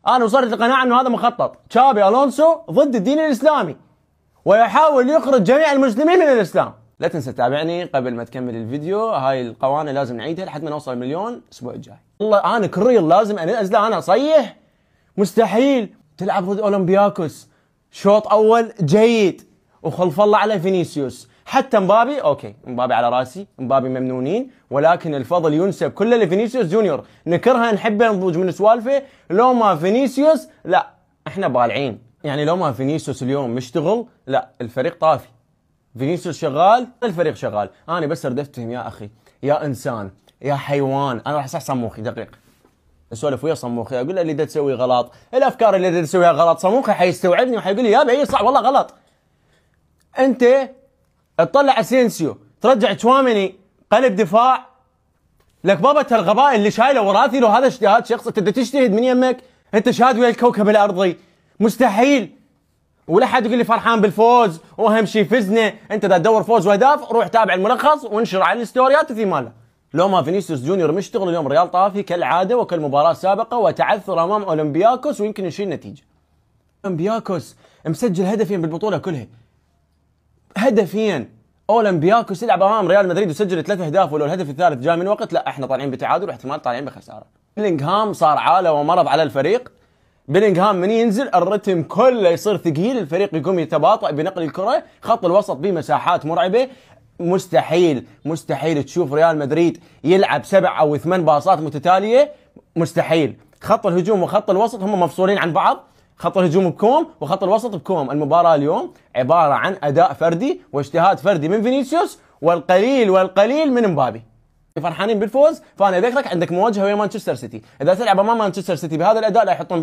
انا وصلت لقناعه انه هذا مخطط. تشابي الونسو ضد الدين الاسلامي ويحاول يخرج جميع المسلمين من الاسلام. لا تنسى تتابعني قبل ما تكمل الفيديو. هاي القوانين لازم نعيدها لحد ما نوصل مليون الاسبوع الجاي. والله انا كل ريل لازم انزله انا اصيح. مستحيل تلعب ضد اولمبياكوس شوط اول جيد وخلف الله على فينيسيوس. حتى مبابي اوكي، مبابي على راسي، مبابي ممنونين، ولكن الفضل ينسب كله لفينيسيوس جونيور. نكرهه نحبه نضوج من سوالفه. لو ما فينيسيوس لا احنا بالعين. يعني لو ما فينيسيوس اليوم مشتغل لا الفريق طافي. فينيسيوس شغال الفريق شغال. انا بس ردفتهم يا اخي يا انسان يا حيوان. انا راح اصحصح مخي دقيق اسولف ويا صموخي اقول له اللي دا تسوي غلط، الافكار اللي دا تسويها غلط. صموخي حيستوعبني وحيقول لي يابا اي صح والله غلط. انت تطلع اسينسيو ترجع تشواميني قلب دفاع. لك بابا الغباء اللي شايله وراثي لو هذا اجتهاد شخصي. انت تجتهد من يمك؟ انت شهاد ويا الكوكب الارضي؟ مستحيل. ولا حد يقول لي فرحان بالفوز واهم شيء فزنا. انت دا تدور فوز واهداف روح تابع الملخص وانشر على الستوريات في ماله. لو ما فينيسيوس جونيور مشتغل اليوم ريال طافي كالعاده وكالمباراه السابقه وتعثر امام اولمبياكوس ويمكن يشيل نتيجه. اولمبياكوس مسجل هدفين بالبطوله كلها. هدفين. اولمبياكوس يلعب امام ريال مدريد وسجل 3 اهداف ولو الهدف الثالث جاء من وقت لا احنا طالعين بتعادل واحتمال طالعين بخساره. بيلينغهام صار عاله ومرض على الفريق. بيلينغهام من ينزل الرتم كله يصير ثقيل، الفريق يقوم يتباطأ بنقل الكره، خط الوسط بمساحات مرعبه. مستحيل تشوف ريال مدريد يلعب 7 أو 8 باصات متتاليه. مستحيل. خط الهجوم وخط الوسط هم مفصولين عن بعض. خط الهجوم بكوم وخط الوسط بكوم. المباراه اليوم عباره عن اداء فردي واجتهاد فردي من فينيسيوس والقليل من مبابي. فرحانين بالفوز. فانا اذكرك عندك مواجهه ويا مانشستر سيتي، اذا تلعب امام مانشستر سيتي بهذا الاداء لا يحطون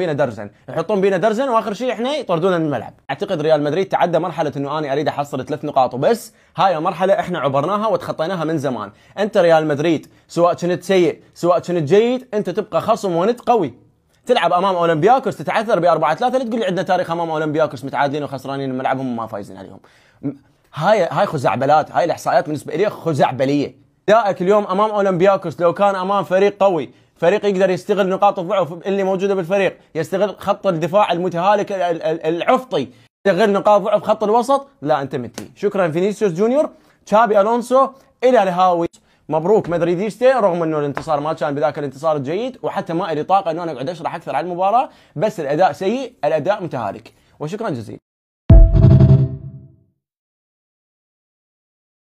بينا درزن واخر شيء احنا يطردونا من الملعب. اعتقد ريال مدريد تعدى مرحله انه انا اريد احصل 3 نقاط وبس. هاي مرحله احنا عبرناها وتخطيناها من زمان. انت ريال مدريد سواء كنت سيء سواء كنت جيد انت تبقى خصم ونت قوي. تلعب امام اولمبياكوس تتعثر ب4-3 لا تقول لي عندنا تاريخ امام اولمبياكوس متعادلين وخسرانين ملعبهم وما فايزين عليهم. هاي خزعبلات. هاي الاحصائيات بالنسبه لي خزعبليه. ادائك اليوم امام اولمبياكوس لو كان امام فريق قوي، فريق يقدر يستغل نقاط الضعف اللي موجوده بالفريق، يستغل خط الدفاع المتهالك العفطي، يستغل نقاط ضعف خط الوسط، لا انت متي. شكرا فينيسيوس جونيور. تشابي الونسو الى الهاوي. مبروك مدريديستي رغم انه الانتصار ما كان بذاك الانتصار الجيد وحتى ما لي طاقه انه انا اقعد اشرح اكثر عن المباراه، بس الاداء سيء، الاداء متهالك. وشكرا جزيلا.